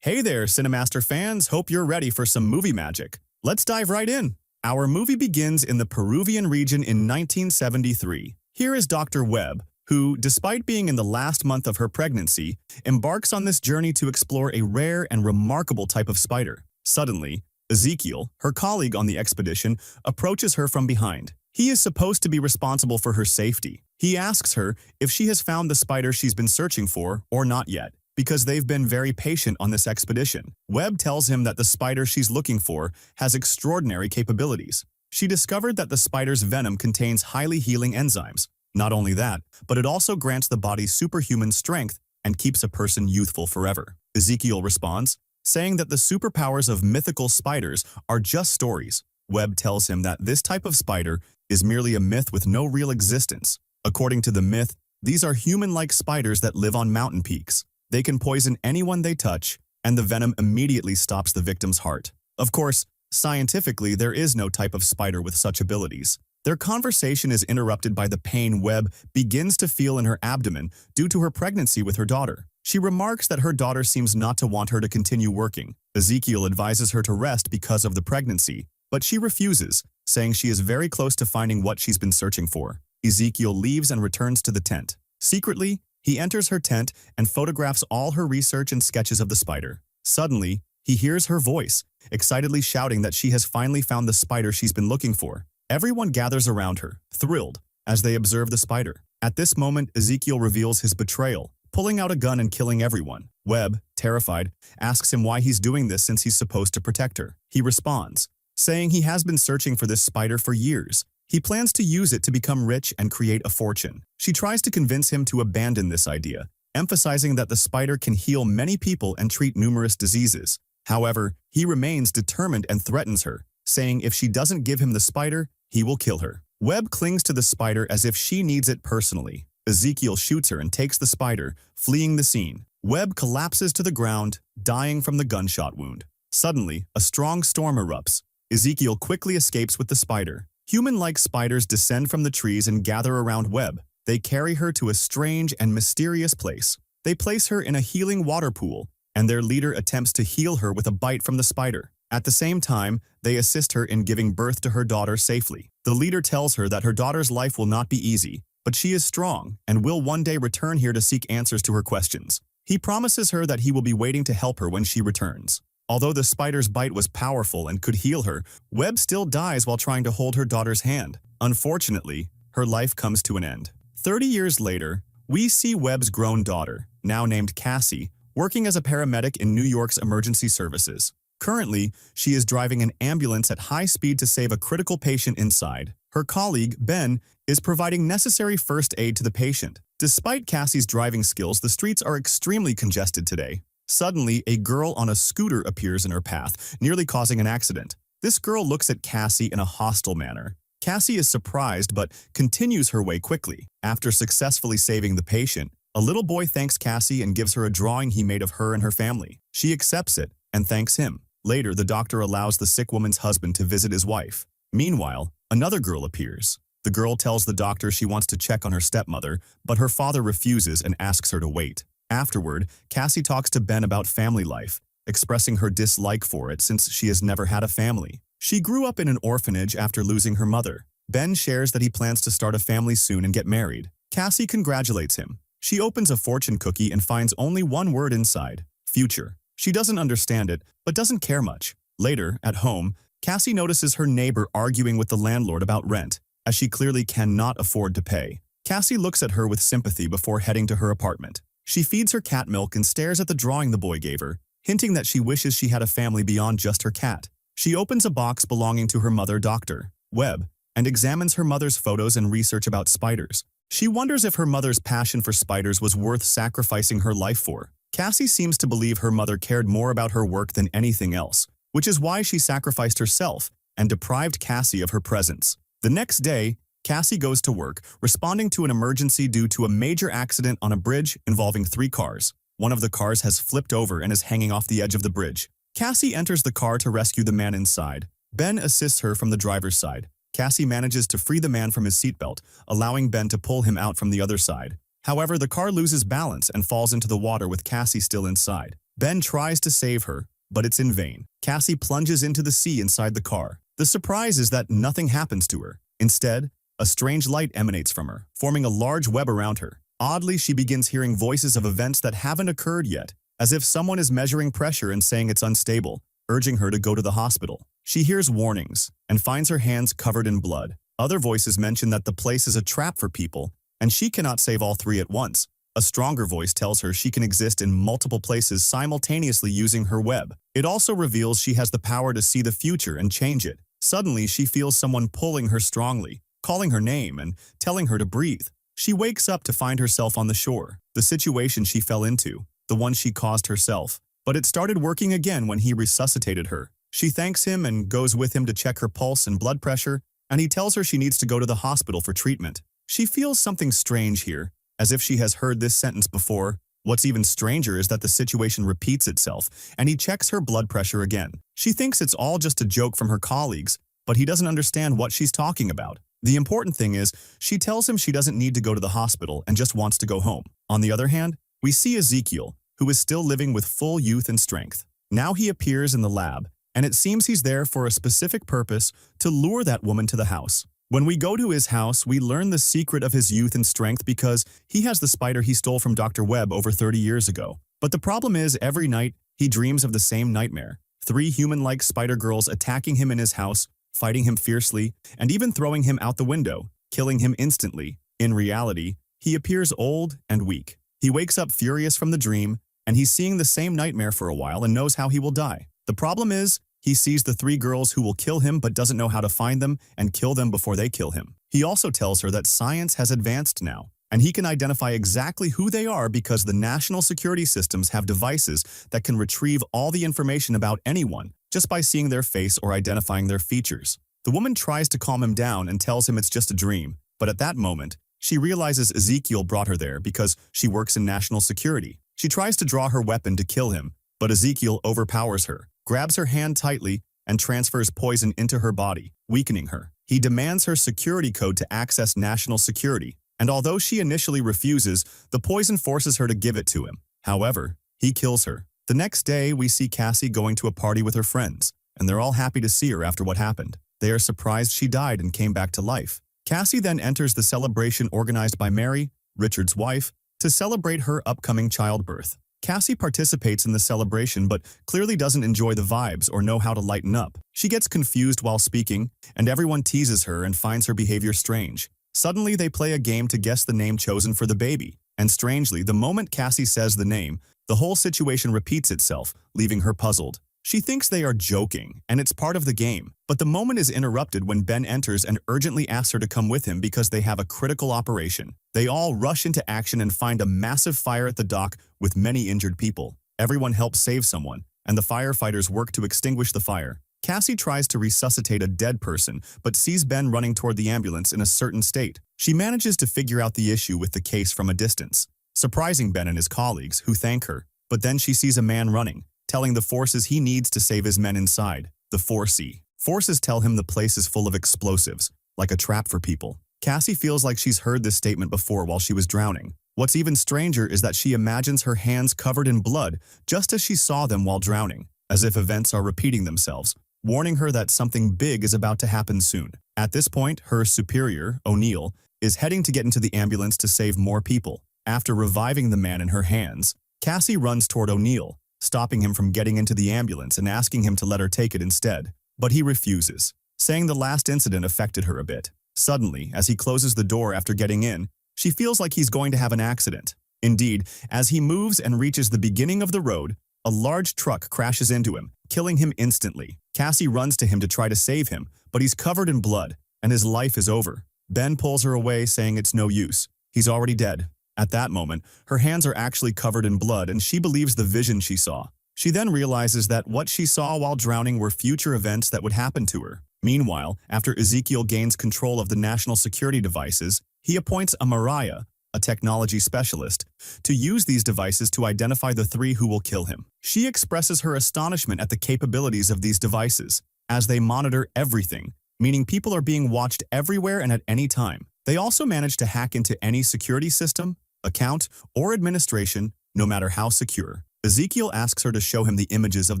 Hey there, Cinemaster fans. Hope you're ready for some movie magic. Let's dive right in. Our movie begins in the Peruvian region in 1973. Here is Dr. Webb, who, despite being in the last month of her pregnancy, embarks on this journey to explore a rare and remarkable type of spider. Suddenly, Ezekiel, her colleague on the expedition, approaches her from behind. He is supposed to be responsible for her safety. He asks her if she has found the spider she's been searching for or not yet, because they've been very patient on this expedition. Webb tells him that the spider she's looking for has extraordinary capabilities. She discovered that the spider's venom contains highly healing enzymes. Not only that, but it also grants the body superhuman strength and keeps a person youthful forever. Ezekiel responds, saying that the superpowers of mythical spiders are just stories. Webb tells him that this type of spider is merely a myth with no real existence. According to the myth, these are human-like spiders that live on mountain peaks. They can poison anyone they touch, and the venom immediately stops the victim's heart. Of course, scientifically, there is no type of spider with such abilities. Their conversation is interrupted by the pain Webb begins to feel in her abdomen due to her pregnancy with her daughter. She remarks that her daughter seems not to want her to continue working. Ezekiel advises her to rest because of the pregnancy, but she refuses, saying she is very close to finding what she's been searching for. Ezekiel leaves and returns to the tent. Secretly, he enters her tent and photographs all her research and sketches of the spider. Suddenly, he hears her voice, excitedly shouting that she has finally found the spider she's been looking for. Everyone gathers around her, thrilled, as they observe the spider. At this moment, Ezekiel reveals his betrayal, pulling out a gun and killing everyone. Webb, terrified, asks him why he's doing this since he's supposed to protect her. He responds, saying he has been searching for this spider for years. He plans to use it to become rich and create a fortune. She tries to convince him to abandon this idea, emphasizing that the spider can heal many people and treat numerous diseases. However, he remains determined and threatens her, saying if she doesn't give him the spider, he will kill her. Webb clings to the spider as if she needs it personally. Ezekiel shoots her and takes the spider, fleeing the scene. Webb collapses to the ground, dying from the gunshot wound. Suddenly, a strong storm erupts. Ezekiel quickly escapes with the spider. Human-like spiders descend from the trees and gather around Webb. They carry her to a strange and mysterious place. They place her in a healing water pool, and their leader attempts to heal her with a bite from the spider. At the same time, they assist her in giving birth to her daughter safely. The leader tells her that her daughter's life will not be easy, but she is strong and will one day return here to seek answers to her questions. He promises her that he will be waiting to help her when she returns. Although the spider's bite was powerful and could heal her, Webb still dies while trying to hold her daughter's hand. Unfortunately, her life comes to an end. 30 years later, we see Webb's grown daughter, now named Cassie, working as a paramedic in New York's emergency services. Currently, she is driving an ambulance at high speed to save a critical patient inside. Her colleague, Ben, is providing necessary first aid to the patient. Despite Cassie's driving skills, the streets are extremely congested today. Suddenly, a girl on a scooter appears in her path, nearly causing an accident. This girl looks at Cassie in a hostile manner. Cassie is surprised but continues her way quickly. After successfully saving the patient, a little boy thanks Cassie and gives her a drawing he made of her and her family. She accepts it and thanks him. Later, the doctor allows the sick woman's husband to visit his wife. Meanwhile, another girl appears. The girl tells the doctor she wants to check on her stepmother, but her father refuses and asks her to wait. Afterward, Cassie talks to Ben about family life, expressing her dislike for it since she has never had a family. She grew up in an orphanage after losing her mother. Ben shares that he plans to start a family soon and get married. Cassie congratulates him. She opens a fortune cookie and finds only one word inside: future. She doesn't understand it, but doesn't care much. Later, at home, Cassie notices her neighbor arguing with the landlord about rent, as she clearly cannot afford to pay. Cassie looks at her with sympathy before heading to her apartment. She feeds her cat milk and stares at the drawing the boy gave her, hinting that she wishes she had a family beyond just her cat. She opens a box belonging to her mother, Dr. Webb, and examines her mother's photos and research about spiders. She wonders if her mother's passion for spiders was worth sacrificing her life for. Cassie seems to believe her mother cared more about her work than anything else, which is why she sacrificed herself and deprived Cassie of her presence. The next day, Cassie goes to work, responding to an emergency due to a major accident on a bridge involving 3 cars. One of the cars has flipped over and is hanging off the edge of the bridge. Cassie enters the car to rescue the man inside. Ben assists her from the driver's side. Cassie manages to free the man from his seatbelt, allowing Ben to pull him out from the other side. However, the car loses balance and falls into the water with Cassie still inside. Ben tries to save her, but it's in vain. Cassie plunges into the sea inside the car. The surprise is that nothing happens to her. Instead, a strange light emanates from her, forming a large web around her. Oddly, she begins hearing voices of events that haven't occurred yet, as if someone is measuring pressure and saying it's unstable, urging her to go to the hospital. She hears warnings and finds her hands covered in blood. Other voices mention that the place is a trap for people, and she cannot save all three at once. A stronger voice tells her she can exist in multiple places simultaneously using her web. It also reveals she has the power to see the future and change it. Suddenly, she feels someone pulling her strongly, calling her name and telling her to breathe. She wakes up to find herself on the shore, the situation she fell into, the one she caused herself. But it started working again when he resuscitated her. She thanks him and goes with him to check her pulse and blood pressure, and he tells her she needs to go to the hospital for treatment. She feels something strange here, as if she has heard this sentence before. What's even stranger is that the situation repeats itself, and he checks her blood pressure again. She thinks it's all just a joke from her colleagues, but he doesn't understand what she's talking about. The important thing is, she tells him she doesn't need to go to the hospital and just wants to go home. On the other hand, we see Ezekiel, who is still living with full youth and strength. Now he appears in the lab, and it seems he's there for a specific purpose to lure that woman to the house. When we go to his house, we learn the secret of his youth and strength because he has the spider he stole from Dr. Webb over 30 years ago. But the problem is, every night, he dreams of the same nightmare. 3 human-like spider girls attacking him in his house, fighting him fiercely, and even throwing him out the window, killing him instantly. In reality, he appears old and weak. He wakes up furious from the dream, and he's seeing the same nightmare for a while and knows how he will die. The problem is, he sees the 3 girls who will kill him but doesn't know how to find them and kill them before they kill him. He also tells her that science has advanced now, and he can identify exactly who they are because the national security systems have devices that can retrieve all the information about anyone just by seeing their face or identifying their features. The woman tries to calm him down and tells him it's just a dream, but at that moment, she realizes Ezekiel brought her there because she works in national security. She tries to draw her weapon to kill him, but Ezekiel overpowers her, grabs her hand tightly, and transfers poison into her body, weakening her. He demands her security code to access national security, and although she initially refuses, the poison forces her to give it to him. However, he kills her. The next day, we see Cassie going to a party with her friends, and they're all happy to see her after what happened. They are surprised she died and came back to life. Cassie then enters the celebration organized by Mary, Richard's wife, to celebrate her upcoming childbirth. Cassie participates in the celebration but clearly doesn't enjoy the vibes or know how to lighten up. She gets confused while speaking, and everyone teases her and finds her behavior strange. Suddenly, they play a game to guess the name chosen for the baby, and strangely, the moment Cassie says the name, the whole situation repeats itself, leaving her puzzled. She thinks they are joking, and it's part of the game, but the moment is interrupted when Ben enters and urgently asks her to come with him because they have a critical operation. They all rush into action and find a massive fire at the dock with many injured people. Everyone helps save someone, and the firefighters work to extinguish the fire. Cassie tries to resuscitate a dead person, but sees Ben running toward the ambulance in a certain state. She manages to figure out the issue with the case from a distance, surprising Ben and his colleagues, who thank her. But then she sees a man running, telling the forces he needs to save his men inside, the 4C. Forces tell him the place is full of explosives, like a trap for people. Cassie feels like she's heard this statement before while she was drowning. What's even stranger is that she imagines her hands covered in blood just as she saw them while drowning, as if events are repeating themselves, warning her that something big is about to happen soon. At this point, her superior, O'Neill, is heading to get into the ambulance to save more people. After reviving the man in her hands, Cassie runs toward O'Neill, stopping him from getting into the ambulance and asking him to let her take it instead. But he refuses, saying the last incident affected her a bit. Suddenly, as he closes the door after getting in, she feels like he's going to have an accident. Indeed, as he moves and reaches the beginning of the road, a large truck crashes into him, killing him instantly. Cassie runs to him to try to save him, but he's covered in blood, and his life is over. Ben pulls her away, saying it's no use. He's already dead. At that moment, her hands are actually covered in blood, and she believes the vision she saw. She then realizes that what she saw while drowning were future events that would happen to her. Meanwhile, after Ezekiel gains control of the national security devices, he appoints a Mariah, a technology specialist, to use these devices to identify the 3 who will kill him. She expresses her astonishment at the capabilities of these devices, as they monitor everything, meaning people are being watched everywhere and at any time. They also manage to hack into any security system, account, or administration, no matter how secure. Ezekiel asks her to show him the images of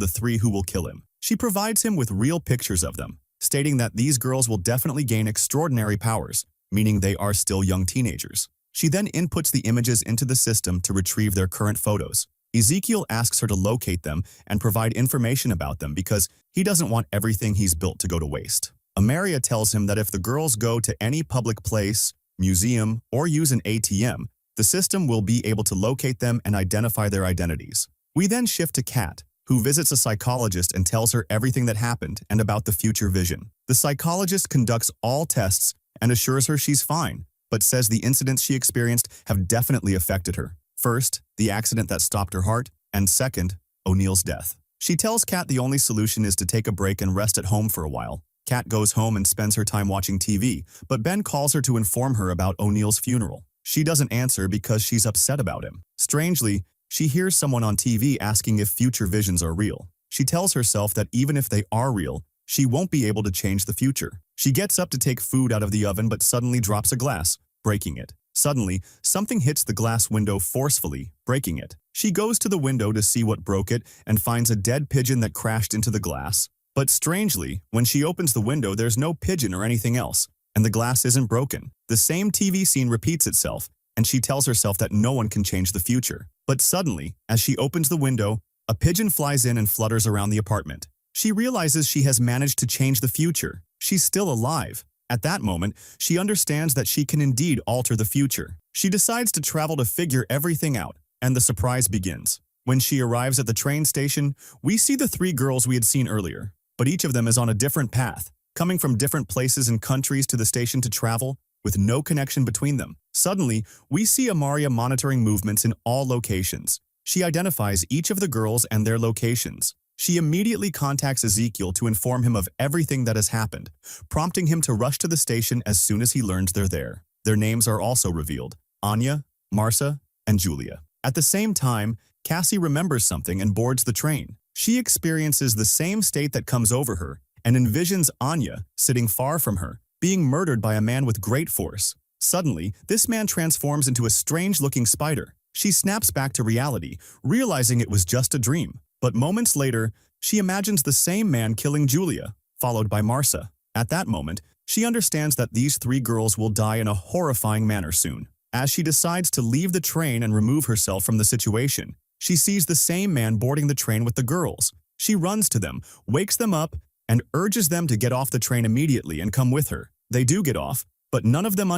the three who will kill him. She provides him with real pictures of them, stating that these girls will definitely gain extraordinary powers, meaning they are still young teenagers. She then inputs the images into the system to retrieve their current photos. Ezekiel asks her to locate them and provide information about them because he doesn't want everything he's built to go to waste. Amaria tells him that if the girls go to any public place, museum, or use an ATM, the system will be able to locate them and identify their identities. We then shift to Kat, who visits a psychologist and tells her everything that happened and about the future vision. The psychologist conducts all tests and assures her she's fine, but says the incidents she experienced have definitely affected her. First, the accident that stopped her heart, and second, O'Neill's death. She tells Kat the only solution is to take a break and rest at home for a while. Kat goes home and spends her time watching TV, but Ben calls her to inform her about O'Neill's funeral. She doesn't answer because she's upset about him. Strangely, she hears someone on TV asking if future visions are real. She tells herself that even if they are real, she won't be able to change the future. She gets up to take food out of the oven but suddenly drops a glass, breaking it. Suddenly, something hits the glass window forcefully, breaking it. She goes to the window to see what broke it and finds a dead pigeon that crashed into the glass. But strangely, when she opens the window, there's no pigeon or anything else, and the glass isn't broken. The same TV scene repeats itself, and she tells herself that no one can change the future. But suddenly, as she opens the window, a pigeon flies in and flutters around the apartment. She realizes she has managed to change the future. She's still alive. At that moment, she understands that she can indeed alter the future. She decides to travel to figure everything out, and the surprise begins. When she arrives at the train station, we see the three girls we had seen earlier, but each of them is on a different path, coming from different places and countries to the station to travel, with no connection between them. Suddenly, we see Amaria monitoring movements in all locations. She identifies each of the girls and their locations. She immediately contacts Ezekiel to inform him of everything that has happened, prompting him to rush to the station as soon as he learns they're there. Their names are also revealed: Anya, Marsa, and Julia. At the same time, Cassie remembers something and boards the train. She experiences the same state that comes over her and envisions Anya, sitting far from her, being murdered by a man with great force. Suddenly, this man transforms into a strange-looking spider. She snaps back to reality, realizing it was just a dream. But moments later, she imagines the same man killing Julia, followed by Marsa. At that moment, she understands that these three girls will die in a horrifying manner soon. As she decides to leave the train and remove herself from the situation, she sees the same man boarding the train with the girls. She runs to them, wakes them up, and urges them to get off the train immediately and come with her. They do get off, but none of them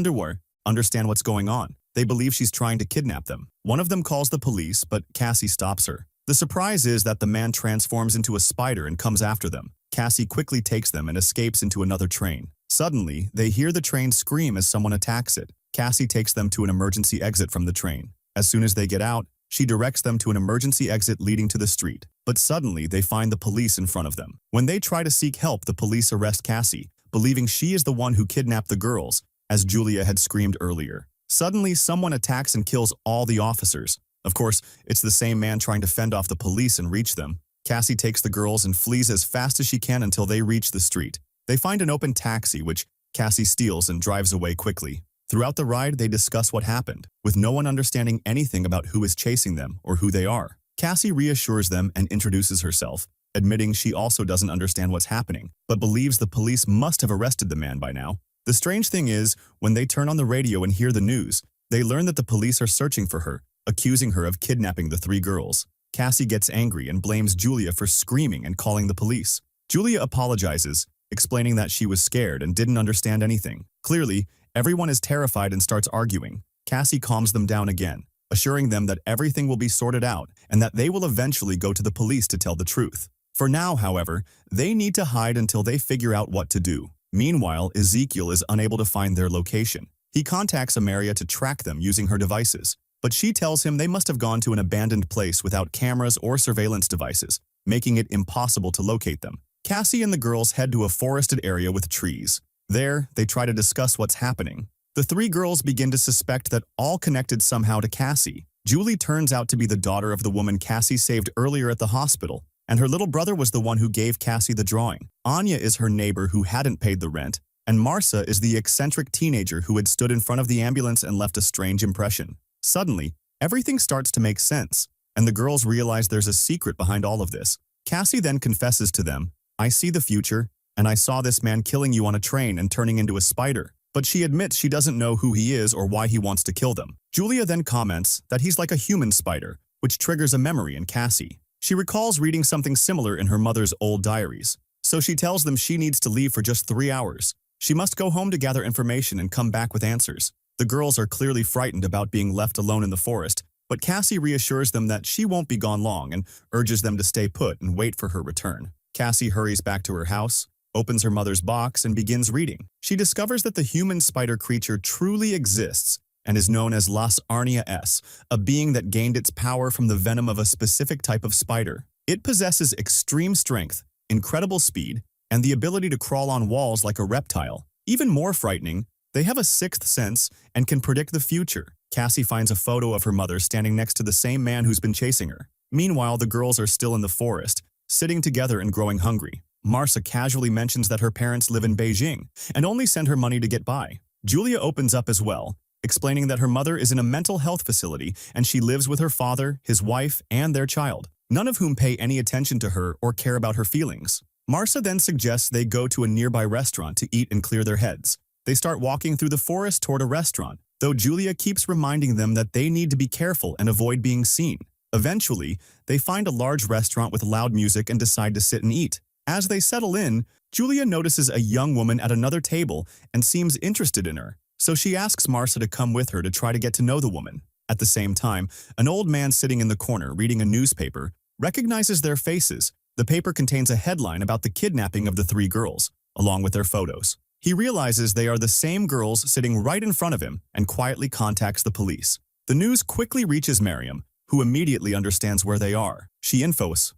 understand what's going on. They believe she's trying to kidnap them. One of them calls the police, but Cassie stops her. The surprise is that the man transforms into a spider and comes after them. Cassie quickly takes them and escapes into another train. Suddenly, they hear the train scream as someone attacks it. Cassie takes them to an emergency exit from the train. As soon as they get out, she directs them to an emergency exit leading to the street. But suddenly, they find the police in front of them. When they try to seek help, the police arrest Cassie, believing she is the one who kidnapped the girls, as Julia had screamed earlier. Suddenly, someone attacks and kills all the officers. Of course, it's the same man trying to fend off the police and reach them. Cassie takes the girls and flees as fast as she can until they reach the street. They find an open taxi, which Cassie steals and drives away quickly. Throughout the ride, they discuss what happened, with no one understanding anything about who is chasing them or who they are. Cassie reassures them and introduces herself, admitting she also doesn't understand what's happening, but believes the police must have arrested the man by now. The strange thing is, when they turn on the radio and hear the news, they learn that the police are searching for her, accusing her of kidnapping the three girls. Cassie gets angry and blames Julia for screaming and calling the police. Julia apologizes, explaining that she was scared and didn't understand anything. Clearly, everyone is terrified and starts arguing. Cassie calms them down again, assuring them that everything will be sorted out and that they will eventually go to the police to tell the truth. For now, however, they need to hide until they figure out what to do. Meanwhile, Ezekiel is unable to find their location. He contacts Amaria to track them using her devices, but she tells him they must have gone to an abandoned place without cameras or surveillance devices, making it impossible to locate them. Cassie and the girls head to a forested area with trees. There, they try to discuss what's happening. The three girls begin to suspect that all connected somehow to Cassie. Julie turns out to be the daughter of the woman Cassie saved earlier at the hospital, and her little brother was the one who gave Cassie the drawing. Anya is her neighbor who hadn't paid the rent, and Marsa is the eccentric teenager who had stood in front of the ambulance and left a strange impression. Suddenly, everything starts to make sense. and the girls realize there's a secret behind all of this. Cassie then confesses to them, "I see the future, and I saw this man killing you on a train and turning into a spider." But she admits she doesn't know who he is or why he wants to kill them. Julia then comments that he's like a human spider, which triggers a memory in Cassie. She recalls reading something similar in her mother's old diaries. So she tells them she needs to leave for just 3 hours. She must go home to gather information and come back with answers. The girls are clearly frightened about being left alone in the forest, but Cassie reassures them that she won't be gone long and urges them to stay put and wait for her return. Cassie hurries back to her house, opens her mother's box, and begins reading. She discovers that the human spider creature truly exists and is known as Las Arnia S, a being that gained its power from the venom of a specific type of spider. It possesses extreme strength, incredible speed, and the ability to crawl on walls like a reptile. Even more frightening, they have a sixth sense and can predict the future. Cassie finds a photo of her mother standing next to the same man who's been chasing her. Meanwhile, the girls are still in the forest, sitting together and growing hungry. Marcia casually mentions that her parents live in Beijing and only send her money to get by. Julia opens up as well, explaining that her mother is in a mental health facility and she lives with her father, his wife, and their child, none of whom pay any attention to her or care about her feelings. Marcia then suggests they go to a nearby restaurant to eat and clear their heads. They start walking through the forest toward a restaurant, though Julia keeps reminding them that they need to be careful and avoid being seen. Eventually, they find a large restaurant with loud music and decide to sit and eat. As they settle in, Julia notices a young woman at another table and seems interested in her, so she asks Marcia to come with her to try to get to know the woman. At the same time, an old man sitting in the corner reading a newspaper recognizes their faces. The paper contains a headline about the kidnapping of the 3 girls, along with their photos. He realizes they are the same girls sitting right in front of him and quietly contacts the police. The news quickly reaches Miriam, who immediately understands where they are. She informs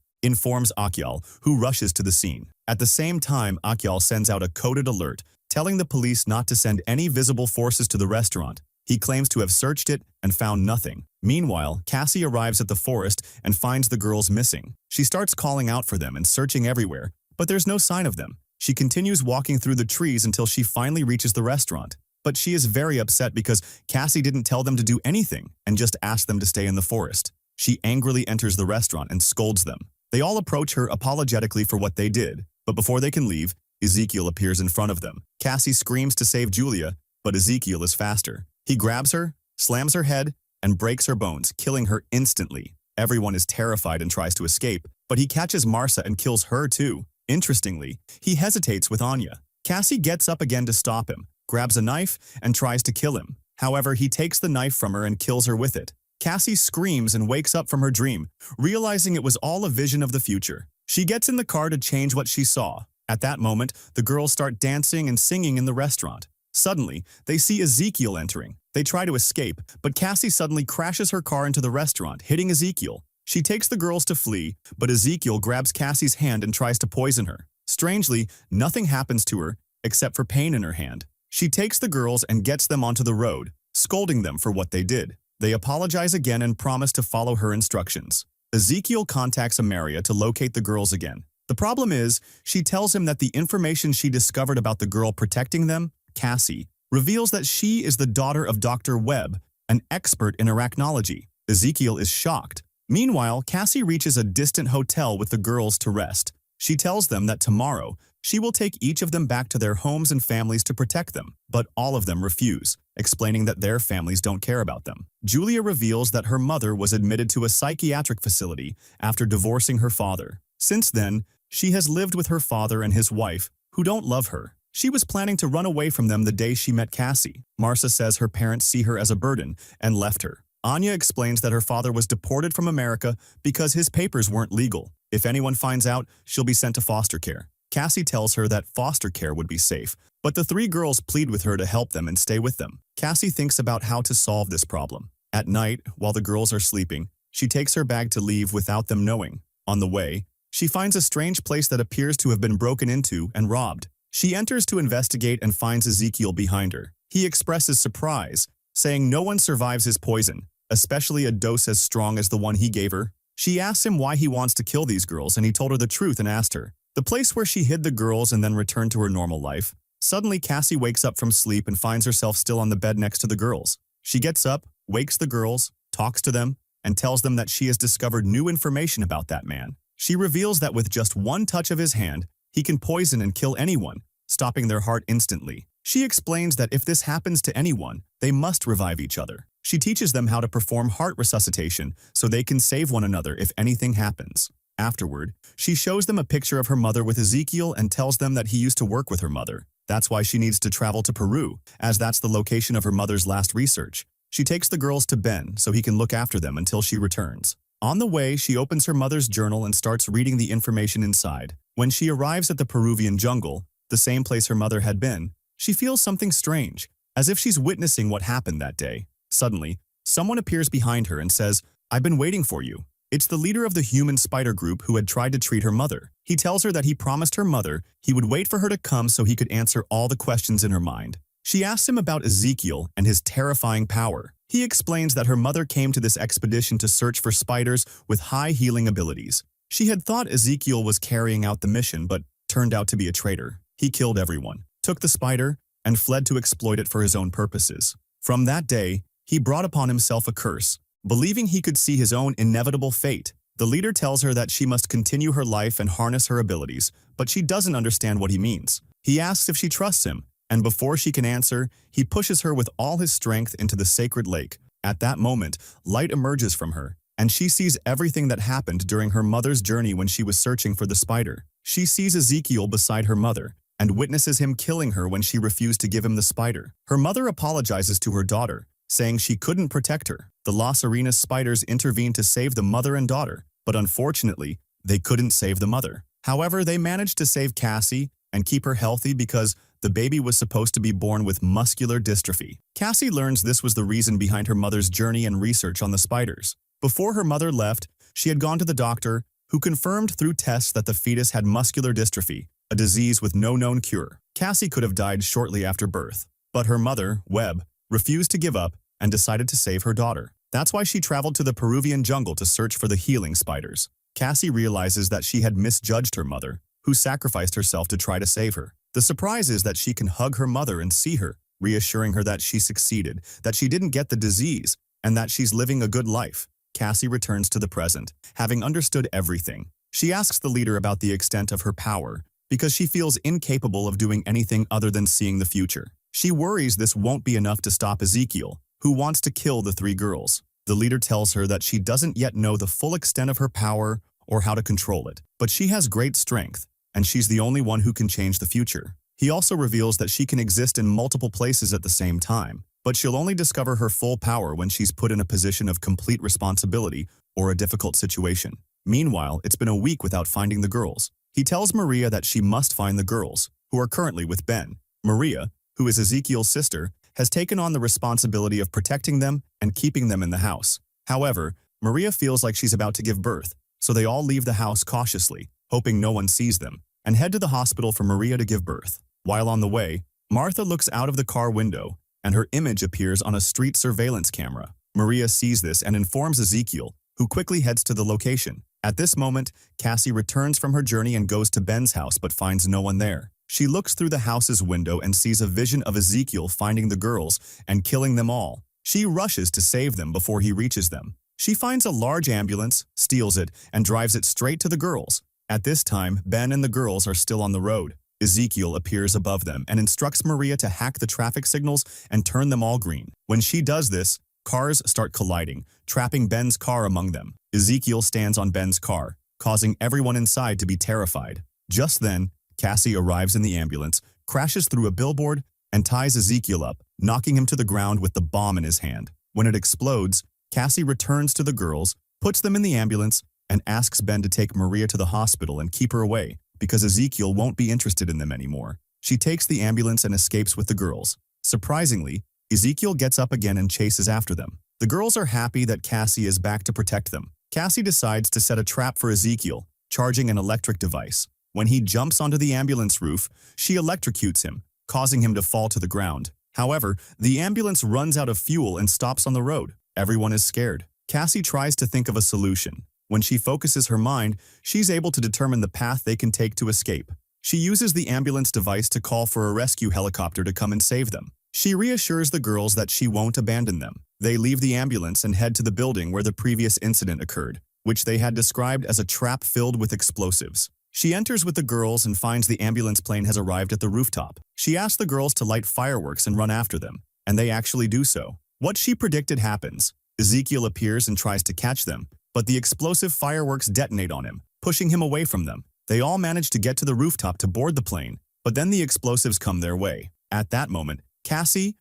Akyal, who rushes to the scene. At the same time, Akyal sends out a coded alert, telling the police not to send any visible forces to the restaurant. He claims to have searched it and found nothing. Meanwhile, Cassie arrives at the forest and finds the girls missing. She starts calling out for them and searching everywhere, but there's no sign of them. She continues walking through the trees until she finally reaches the restaurant. But she is very upset because Cassie didn't tell them to do anything and just asked them to stay in the forest. She angrily enters the restaurant and scolds them. They all approach her apologetically for what they did, but before they can leave, Ezekiel appears in front of them. Cassie screams to save Julia, but Ezekiel is faster. He grabs her, slams her head, and breaks her bones, killing her instantly. Everyone is terrified and tries to escape, but he catches Marcia and kills her too. Interestingly, he hesitates with Anya. Cassie gets up again to stop him, grabs a knife, and tries to kill him. However, he takes the knife from her and kills her with it. Cassie screams and wakes up from her dream, realizing it was all a vision of the future. She gets in the car to change what she saw. At that moment, the girls start dancing and singing in the restaurant. Suddenly, they see Ezekiel entering. They try to escape, but Cassie suddenly crashes her car into the restaurant, hitting Ezekiel. She takes the girls to flee, but Ezekiel grabs Cassie's hand and tries to poison her. Strangely, nothing happens to her, except for pain in her hand. She takes the girls and gets them onto the road, scolding them for what they did. They apologize again and promise to follow her instructions. Ezekiel contacts Amaria to locate the girls again. The problem is, she tells him that the information she discovered about the girl protecting them, Cassie, reveals that she is the daughter of Dr. Webb, an expert in arachnology. Ezekiel is shocked. Meanwhile, Cassie reaches a distant hotel with the girls to rest. She tells them that tomorrow, she will take each of them back to their homes and families to protect them, but all of them refuse, explaining that their families don't care about them. Julia reveals that her mother was admitted to a psychiatric facility after divorcing her father. Since then, she has lived with her father and his wife, who don't love her. She was planning to run away from them the day she met Cassie. Marcia says her parents see her as a burden and left her. Anya explains that her father was deported from America because his papers weren't legal. If anyone finds out, she'll be sent to foster care. Cassie tells her that foster care would be safe, but the 3 girls plead with her to help them and stay with them. Cassie thinks about how to solve this problem. At night, while the girls are sleeping, she takes her bag to leave without them knowing. On the way, she finds a strange place that appears to have been broken into and robbed. She enters to investigate and finds Ezekiel behind her. He expresses surprise, saying no one survives his poison, especially a dose as strong as the one he gave her. She asks him why he wants to kill these girls, and he told her the truth and asked her the place where she hid the girls and then returned to her normal life. Suddenly, Cassie wakes up from sleep and finds herself still on the bed next to the girls. She gets up, wakes the girls, talks to them, and tells them that she has discovered new information about that man. She reveals that with just one touch of his hand, he can poison and kill anyone, stopping their heart instantly. She explains that if this happens to anyone, they must revive each other. She teaches them how to perform heart resuscitation so they can save one another if anything happens. Afterward, she shows them a picture of her mother with Ezekiel and tells them that he used to work with her mother. That's why she needs to travel to Peru, as that's the location of her mother's last research. She takes the girls to Ben so he can look after them until she returns. On the way, she opens her mother's journal and starts reading the information inside. When she arrives at the Peruvian jungle, the same place her mother had been, she feels something strange, as if she's witnessing what happened that day. Suddenly, someone appears behind her and says, "I've been waiting for you." It's the leader of the human spider group who had tried to treat her mother. He tells her that he promised her mother he would wait for her to come so he could answer all the questions in her mind. She asks him about Ezekiel and his terrifying power. He explains that her mother came to this expedition to search for spiders with high healing abilities. She had thought Ezekiel was carrying out the mission, but turned out to be a traitor. He killed everyone, took the spider, and fled to exploit it for his own purposes. From that day, he brought upon himself a curse, believing he could see his own inevitable fate. The leader tells her that she must continue her life and harness her abilities, but she doesn't understand what he means. He asks if she trusts him, and before she can answer, he pushes her with all his strength into the sacred lake. At that moment, light emerges from her, and she sees everything that happened during her mother's journey when she was searching for the spider. She sees Ezekiel beside her mother, and witnesses him killing her when she refused to give him the spider. Her mother apologizes to her daughter, saying she couldn't protect her. The Las Arenas spiders intervened to save the mother and daughter, but unfortunately, they couldn't save the mother. However, they managed to save Cassie and keep her healthy because the baby was supposed to be born with muscular dystrophy. Cassie learns this was the reason behind her mother's journey and research on the spiders. Before her mother left, she had gone to the doctor, who confirmed through tests that the fetus had muscular dystrophy, a disease with no known cure. Cassie could have died shortly after birth, but her mother, Webb, refused to give up and decided to save her daughter. That's why she traveled to the Peruvian jungle to search for the healing spiders. Cassie realizes that she had misjudged her mother, who sacrificed herself to try to save her. The surprise is that she can hug her mother and see her, reassuring her that she succeeded, that she didn't get the disease, and that she's living a good life. Cassie returns to the present, having understood everything. She asks the leader about the extent of her power, because she feels incapable of doing anything other than seeing the future. She worries this won't be enough to stop Ezekiel, who wants to kill the three girls. The leader tells her that she doesn't yet know the full extent of her power or how to control it, but she has great strength, and she's the only one who can change the future. He also reveals that she can exist in multiple places at the same time, but she'll only discover her full power when she's put in a position of complete responsibility or a difficult situation. Meanwhile, it's been a week without finding the girls. He tells Maria that she must find the girls, who are currently with Ben. Maria, who is Ezekiel's sister, has taken on the responsibility of protecting them and keeping them in the house. However, Maria feels like she's about to give birth, so they all leave the house cautiously, hoping no one sees them, and head to the hospital for Maria to give birth. While on the way, Martha looks out of the car window, and her image appears on a street surveillance camera. Maria sees this and informs Ezekiel, who quickly heads to the location. At this moment, Cassie returns from her journey and goes to Ben's house but finds no one there. She looks through the house's window and sees a vision of Ezekiel finding the girls and killing them all. She rushes to save them before he reaches them. She finds a large ambulance, steals it, and drives it straight to the girls. At this time, Ben and the girls are still on the road. Ezekiel appears above them and instructs Maria to hack the traffic signals and turn them all green. When she does this, cars start colliding, trapping Ben's car among them. Ezekiel stands on Ben's car, causing everyone inside to be terrified. Just then, Cassie arrives in the ambulance, crashes through a billboard, and ties Ezekiel up, knocking him to the ground with the bomb in his hand. When it explodes, Cassie returns to the girls, puts them in the ambulance, and asks Ben to take Maria to the hospital and keep her away, because Ezekiel won't be interested in them anymore. She takes the ambulance and escapes with the girls. Surprisingly, Ezekiel gets up again and chases after them. The girls are happy that Cassie is back to protect them. Cassie decides to set a trap for Ezekiel, charging an electric device. When he jumps onto the ambulance roof, she electrocutes him, causing him to fall to the ground. However, the ambulance runs out of fuel and stops on the road. Everyone is scared. Cassie tries to think of a solution. When she focuses her mind, she's able to determine the path they can take to escape. She uses the ambulance device to call for a rescue helicopter to come and save them. She reassures the girls that she won't abandon them. They leave the ambulance and head to the building where the previous incident occurred, which they had described as a trap filled with explosives. She enters with the girls and finds the ambulance plane has arrived at the rooftop. She asks the girls to light fireworks and run after them, and they actually do so. What she predicted happens. Ezekiel appears and tries to catch them, but the explosive fireworks detonate on him, pushing him away from them. They all manage to get to the rooftop to board the plane, but then the explosives come their way. At that moment, Cassie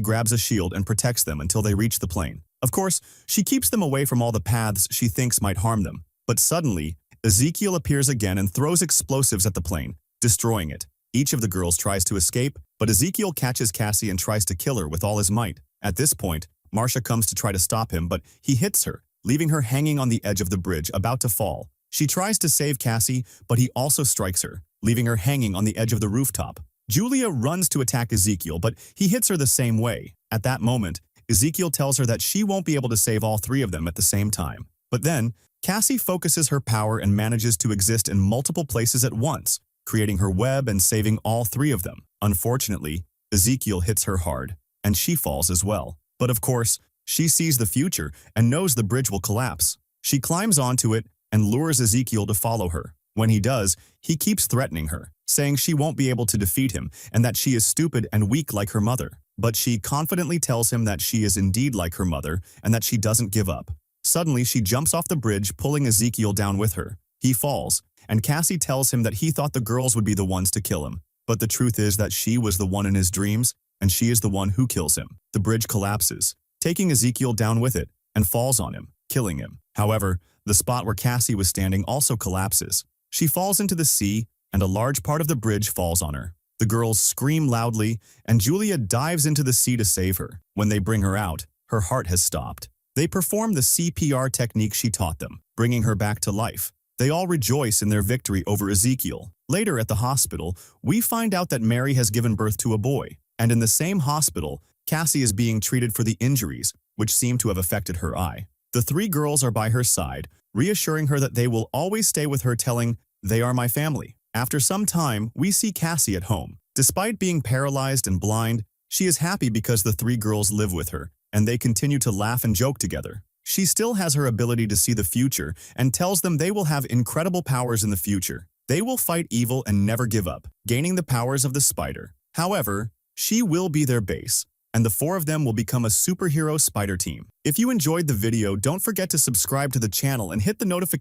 grabs a shield and protects them until they reach the plane. Of course, she keeps them away from all the paths she thinks might harm them. But suddenly, Ezekiel appears again and throws explosives at the plane, destroying it. Each of the girls tries to escape, but Ezekiel catches Cassie and tries to kill her with all his might. At this point, Marcia comes to try to stop him, but he hits her, leaving her hanging on the edge of the bridge, about to fall. She tries to save Cassie, but he also strikes her, leaving her hanging on the edge of the rooftop. Julia runs to attack Ezekiel, but he hits her the same way. At that moment, Ezekiel tells her that she won't be able to save all three of them at the same time. But then, Cassie focuses her power and manages to exist in multiple places at once, creating her web and saving all three of them. Unfortunately, Ezekiel hits her hard, and she falls as well. But of course, she sees the future and knows the bridge will collapse. She climbs onto it and lures Ezekiel to follow her. When he does, he keeps threatening her, saying she won't be able to defeat him and that she is stupid and weak like her mother. But she confidently tells him that she is indeed like her mother and that she doesn't give up. Suddenly, she jumps off the bridge, pulling Ezekiel down with her. He falls, and Cassie tells him that he thought the girls would be the ones to kill him. But the truth is that she was the one in his dreams, and she is the one who kills him. The bridge collapses, taking Ezekiel down with it, and falls on him, killing him. However, the spot where Cassie was standing also collapses. She falls into the sea, and a large part of the bridge falls on her. The girls scream loudly, and Julia dives into the sea to save her. When they bring her out, her heart has stopped. They perform the CPR technique she taught them, bringing her back to life. They all rejoice in their victory over Ezekiel. Later at the hospital, we find out that Mary has given birth to a boy, and in the same hospital, Cassie is being treated for the injuries, which seem to have affected her eye. The three girls are by her side, reassuring her that they will always stay with her, telling, "They are my family." After some time, we see Cassie at home. Despite being paralyzed and blind, she is happy because the three girls live with her, and they continue to laugh and joke together. She still has her ability to see the future and tells them they will have incredible powers in the future. They will fight evil and never give up, gaining the powers of the spider. However, she will be their base, and the four of them will become a superhero spider team. If you enjoyed the video, don't forget to subscribe to the channel and hit the notification